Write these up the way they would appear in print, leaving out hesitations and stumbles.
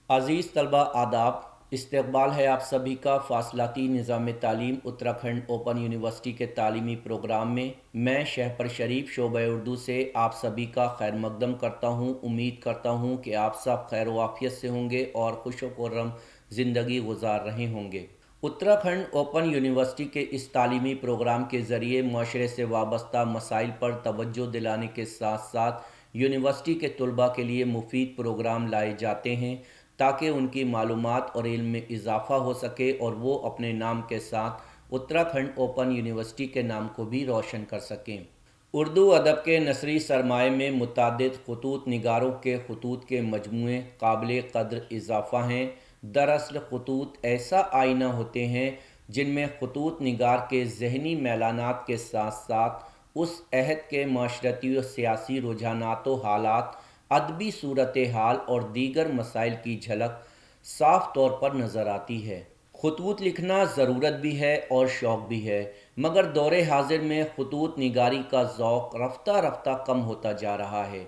अज़ीज़ तलबा आदाब। इस्तकबाल है आप सभी का फासलाती निज़ाम तालीम उत्तराखंड ओपन यूनिवर्सिटी के तालीमी प्रोग्राम में। मैं शहपर शरीफ शोबा उर्दू से आप सभी का खैर मकदम करता हूँ। उम्मीद करता हूँ कि आप सब खैर वाफियत से होंगे और खुश व खुर्रम ज़िंदगी गुजार रहे होंगे। उत्तराखंड ओपन यूनिवर्सिटी के इस तालीमी प्रोग्राम के ज़रिए माशरे से वाबस्ता मसाइल पर तवज्जो दिलाने के साथ साथ यूनिवर्सिटी के तलबा के लिए मुफीद प्रोग्राम लाए जाते हैं ताकि उनकी मालूमात और इल्म में इजाफ़ा हो सके और वो अपने नाम के साथ उत्तराखंड ओपन यूनिवर्सिटी के नाम को भी रोशन कर सकें। उर्दू अदब के नसरी सरमाए में मुतअद्दिद खतूत निगारों के खतूत के मजमूए काबिल कद्र इजाफ़ा हैं। दरअसल खतूत ऐसा आईना होते हैं जिनमें खतूत निगार के ज़हनी मैलानात के साथ साथ उस अहद के माशरती और सियासी रुझानात व हालात, अदबी सूरत हाल और दीगर मसाइल की झलक साफ तौर पर नज़र आती है। खतूत लिखना ज़रूरत भी है और शौक़ भी है, मगर दौरे हाजिर में खतूत निगारी का ज़ौक़ रफ्ता रफ्ता कम होता जा रहा है।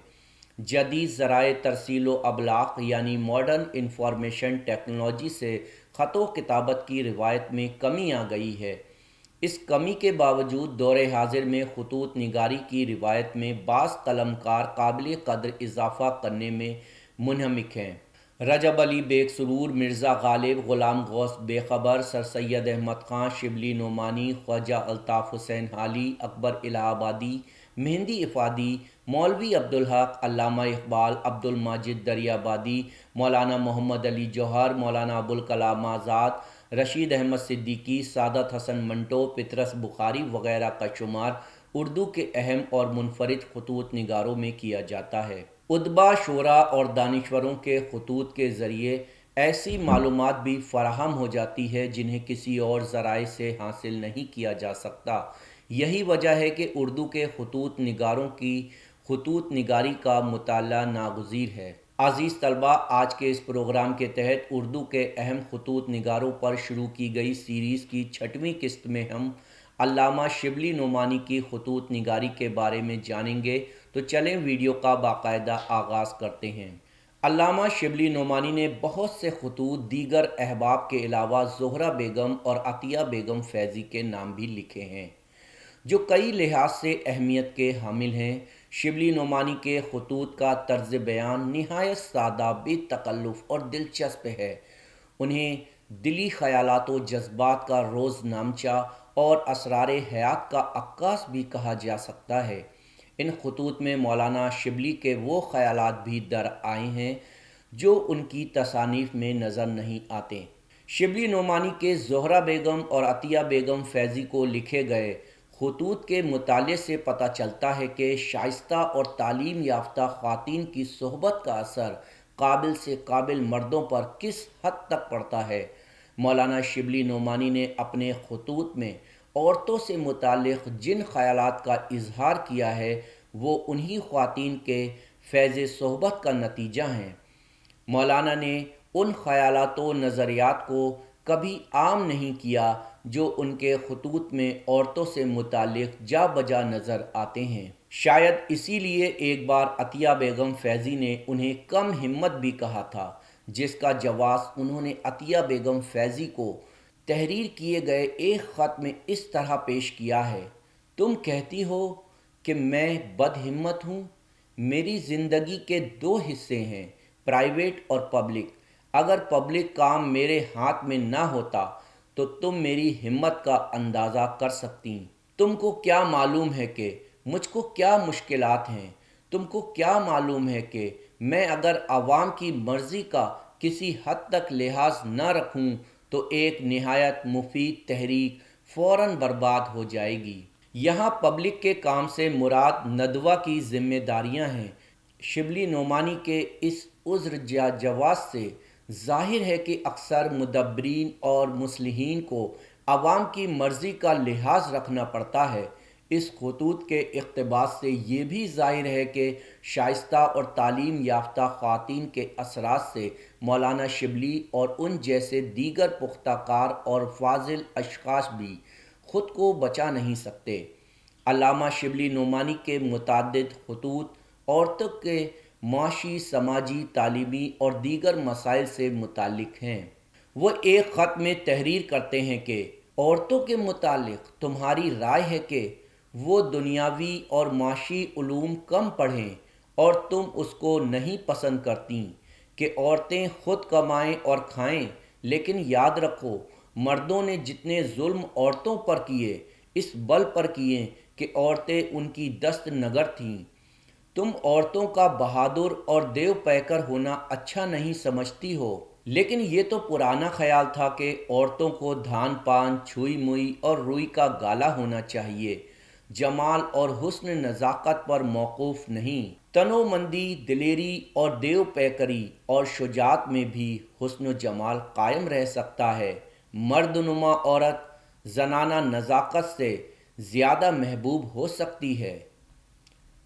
जदीद ज़राए तरसील व अबलाग यानी मॉडर्न इंफॉर्मेशन टेक्नोलॉजी से ख़त व किताबत की रिवायत में कमी आ गई है। इस कमी के बावजूद दौरे हाजिर में खतूत निगारी की रिवायत में बाज़ कलमकार काबिल कद्र इजाफ़ा करने में मुनहमिक हैं। रजब अली बेग सुरूर, मिर्ज़ा गालिब, ग़ुलाम गौस बेखबर, सर सैयद अहमद ख़ान शिबली नोमानी, ख्वाजा अल्ताफ़ हुसैन हाली, अकबर इलाहाबादी, मेहंदी इफ़ादी, मौलवी अब्दुल हक, अल्लामा इकबाल, अब्दुल माजिद दरियाबादी, मौलाना मोहम्मद अली जौहर, मौलाना अबुल कलाम आज़ाद, रशीद अहमद सिद्दीकी, सादत हसन मंटो, पितरस बुखारी वगैरह का शुमार उर्दू के अहम और मुनफरिद खतूत निगारों में किया जाता है। उदबा, शोरा और दानिश्वरों के खतूत के ज़रिए ऐसी मालूमात भी फ़राहम हो जाती है जिन्हें किसी और ज़राए से हासिल नहीं किया जा सकता। यही वजह है कि उर्दू के खतूत निगारों की खतूत निगारी का मुताला नागुज़ीर है। अज़ीज़ तलबा, आज के इस प्रोग्राम के तहत उर्दू के अहम खतूत निगारों पर शुरू की गई सीरीज़ की 6वीं किस्त में हम अल्लामा शिबली नोमानी की खतूत निगारी के बारे में जानेंगे। तो चलें वीडियो का बाकायदा आगाज़ करते हैं। अल्लामा शिबली नोमानी ने बहुत से खतूत दीगर अहबाब के अलावा ज़ोहरा बेगम और अतिया बेगम फ़ैज़ी के नाम भी लिखे हैं, जो कई लिहाज से अहमियत के हामिल हैं। शिबली नोमानी के खतूत का तर्ज बयान निहायत सादा, बेतकल्लुफ़ और दिलचस्प है। उन्हें दिली ख़यालात व जज्बात का रोज़नामचा और असरार हयात का अक्कास भी कहा जा सकता है। इन खतूत में मौलाना शिबली के वो ख़यालात भी दर आए हैं जो उनकी तसानीफ़ में नज़र नहीं आते। शिबली नोमानी के ज़ोहरा बेगम और अतिया बेगम फ़ैज़ी को लिखे गए खतूत के मुताले से पता चलता है कि शाइस्ता और तालीम याफ्ता ख़वातीन की सोहबत का असर काबिल से काबिल मर्दों पर किस हद तक पड़ता है। मौलाना शिबली नोमानी ने अपने खतूत में औरतों से मुताल्लिक़ जिन ख़यालात का इजहार किया है वो उन्हीं ख़वातीन के फैज़ सोहबत का नतीजा हैं। मौलाना ने उन ख़यालात व नज़रियात को कभी आम नहीं किया जो उनके खतूत में औरतों से मुताल्लिक़ जा बजा नज़र आते हैं। शायद इसीलिए एक बार अतिया बेगम फ़ैज़ी ने उन्हें कम हिम्मत भी कहा था, जिसका जवाब उन्होंने अतिया बेगम फ़ैज़ी को तहरीर किए गए एक ख़त में इस तरह पेश किया है: तुम कहती हो कि मैं बदहिम्मत हूँ। मेरी ज़िंदगी के दो हिस्से हैं, प्राइवेट और पब्लिक। अगर पब्लिक काम मेरे हाथ में ना होता तो तुम मेरी हिम्मत का अंदाज़ा कर सकती। तुमको क्या मालूम है कि मुझको क्या मुश्किलात हैं। तुमको क्या मालूम है कि मैं अगर आवाम की मर्ज़ी का किसी हद तक लिहाज न रखूं तो एक निहायत मुफीद तहरीक फ़ौरन बर्बाद हो जाएगी। यहाँ पब्लिक के काम से मुराद नदवा की ज़िम्मेदारियाँ हैं। शिबली नोमानी के इस उज़्र या जवाज़ से ज़ाहिर है कि अक्सर मुदब्बरीन और मुस्लिहीन को अवाम की मर्ज़ी का लिहाज रखना पड़ता है। इस खतूत के इक़्तिबास से ये भी ज़ाहिर है कि शाइस्ता और तालीम याफ्ता ख़वातीन के असरात से मौलाना शिबली और उन जैसे दीगर पुख्ताकार और फाजिल अशख़ास भी ख़ुद को बचा नहीं सकते। अल्लामा शिबली नोमानी के मुतअद्दिद खतूत औरतों के معاشی، سماجی، تعلیمی اور دیگر مسائل سے متعلق ہیں۔ وہ ایک خط میں تحریر کرتے ہیں کہ عورتوں کے متعلق تمہاری رائے ہے کہ وہ دنیاوی اور معاشی علوم کم پڑھیں اور تم اس کو نہیں پسند کرتیں کہ عورتیں خود کمائیں اور کھائیں، لیکن یاد رکھو مردوں نے جتنے ظلم عورتوں پر کیے اس بل پر کیے کہ عورتیں ان کی دست نگر تھیں۔ تم عورتوں کا بہادر اور دیو پیکر ہونا اچھا نہیں سمجھتی ہو، لیکن یہ تو پرانا خیال تھا کہ عورتوں کو دھان پان، چھوئی موئی اور روئی کا گالا ہونا چاہیے، جمال اور حسن نزاکت پر موقوف نہیں۔ تنو مندی، دلیری اور دیو پیکری اور شجاعت میں بھی حسن و جمال قائم رہ سکتا ہے۔ مرد نما عورت زنانہ نزاکت سے زیادہ محبوب ہو سکتی ہے۔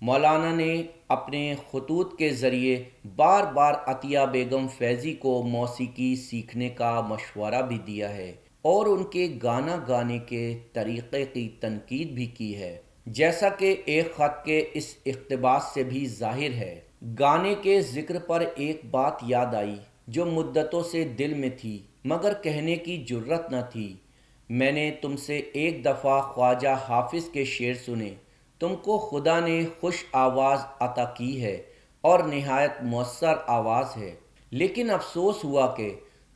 مولانا نے اپنے خطوط کے ذریعے بار بار عطیہ بیگم فیضی کو موسیقی سیکھنے کا مشورہ بھی دیا ہے اور ان کے گانا گانے کے طریقے کی تنقید بھی کی ہے، جیسا کہ ایک خط کے اس اقتباس سے بھی ظاہر ہے۔ گانے کے ذکر پر ایک بات یاد آئی جو مدتوں سے دل میں تھی مگر کہنے کی جرت نہ تھی۔ میں نے تم سے ایک دفعہ خواجہ حافظ کے شعر سنے۔ تم کو خدا نے خوش آواز عطا کی ہے اور نہایت مؤثر آواز ہے، لیکن افسوس ہوا کہ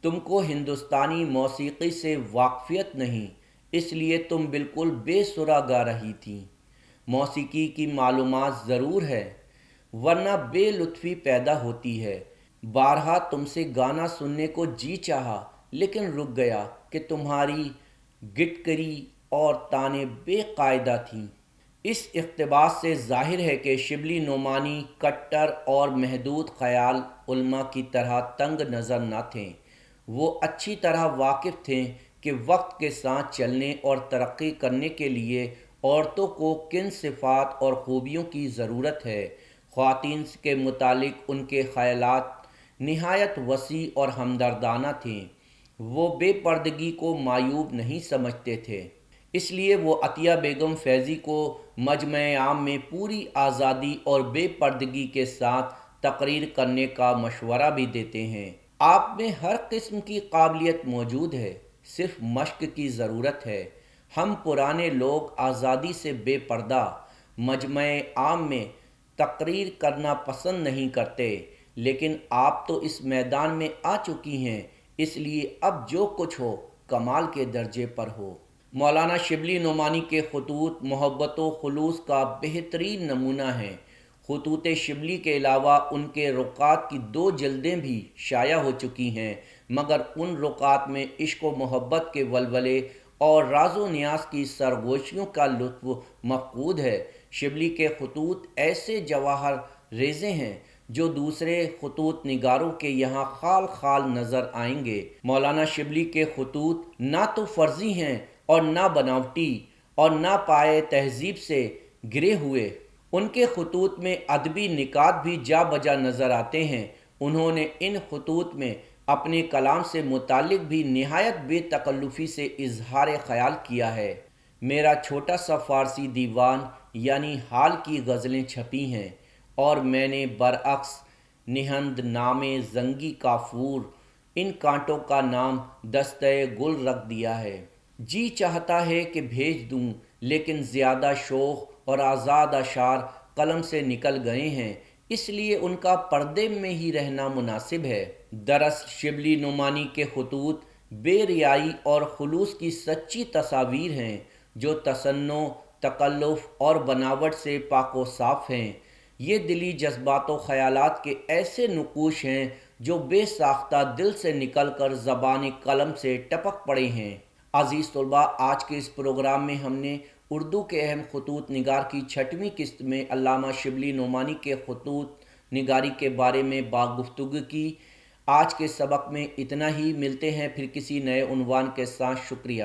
تم کو ہندوستانی موسیقی سے واقفیت نہیں، اس لیے تم بالکل بے سرا گا رہی تھی۔ موسیقی کی معلومات ضرور ہے ورنہ بے لطفی پیدا ہوتی ہے۔ بارہا تم سے گانا سننے کو جی چاہا لیکن رک گیا کہ تمہاری گٹکری اور تانیں بے قاعدہ تھیں۔ اس اقتباس سے ظاہر ہے کہ شبلی نعمانی کٹر اور محدود خیال علماء کی طرح تنگ نظر نہ تھے۔ وہ اچھی طرح واقف تھے کہ وقت کے ساتھ چلنے اور ترقی کرنے کے لیے عورتوں کو کن صفات اور خوبیوں کی ضرورت ہے۔ خواتین کے متعلق ان کے خیالات نہایت وسیع اور ہمدردانہ تھے۔ وہ بے پردگی کو معیوب نہیں سمجھتے تھے، اس لیے وہ عطیہ بیگم فیضی کو مجمع عام میں پوری آزادی اور بے پردگی کے ساتھ تقریر کرنے کا مشورہ بھی دیتے ہیں۔ آپ میں ہر قسم کی قابلیت موجود ہے، صرف مشق کی ضرورت ہے۔ ہم پرانے لوگ آزادی سے بے پردہ مجمع عام میں تقریر کرنا پسند نہیں کرتے، لیکن آپ تو اس میدان میں آ چکی ہیں، اس لیے اب جو کچھ ہو کمال کے درجے پر ہو۔ مولانا شبلی نعمانی کے خطوط محبت و خلوص کا بہترین نمونہ ہیں۔ خطوط شبلی کے علاوہ ان کے رکعات کی 2 جلدیں بھی شائع ہو چکی ہیں، مگر ان رکعات میں عشق و محبت کے ولولے اور راز و نیاز کی سرگوشیوں کا لطف مفقود ہے۔ شبلی کے خطوط ایسے جواہر ریزے ہیں جو دوسرے خطوط نگاروں کے یہاں خال خال نظر آئیں گے۔ مولانا شبلی کے خطوط نہ تو فرضی ہیں اور نہ بناوٹی اور نہ پائے تہذیب سے گرے ہوئے۔ ان کے خطوط میں ادبی نکات بھی جا بجا نظر آتے ہیں۔ انہوں نے ان خطوط میں اپنے کلام سے متعلق بھی نہایت بے تکلفی سے اظہار خیال کیا ہے۔ میرا چھوٹا سا فارسی دیوان یعنی حال کی غزلیں چھپی ہیں اور میں نے برعکس نہند نامے زنگی کافور ان کانٹوں کا نام دستہ گل رکھ دیا ہے۔ جی چاہتا ہے کہ بھیج دوں لیکن زیادہ شوخ اور آزاد اشعار قلم سے نکل گئے ہیں، اس لیے ان کا پردے میں ہی رہنا مناسب ہے۔ دراصل شبلی نعمانی کے خطوط بے ریائی اور خلوص کی سچی تصاویر ہیں جو تصنع، تکلف اور بناوٹ سے پاک و صاف ہیں۔ یہ دلی جذبات و خیالات کے ایسے نقوش ہیں جو بے ساختہ دل سے نکل کر زبان قلم سے ٹپک پڑے ہیں۔ عزیز طلباء، آج کے اس پروگرام میں ہم نے اردو کے اہم خطوط نگار کی 6ویں قسط میں علامہ شبلی نعمانی کے خطوط نگاری کے بارے میں گفتگو کی۔ آج کے سبق میں اتنا ہی، ملتے ہیں پھر کسی نئے عنوان کے ساتھ۔ شکریہ۔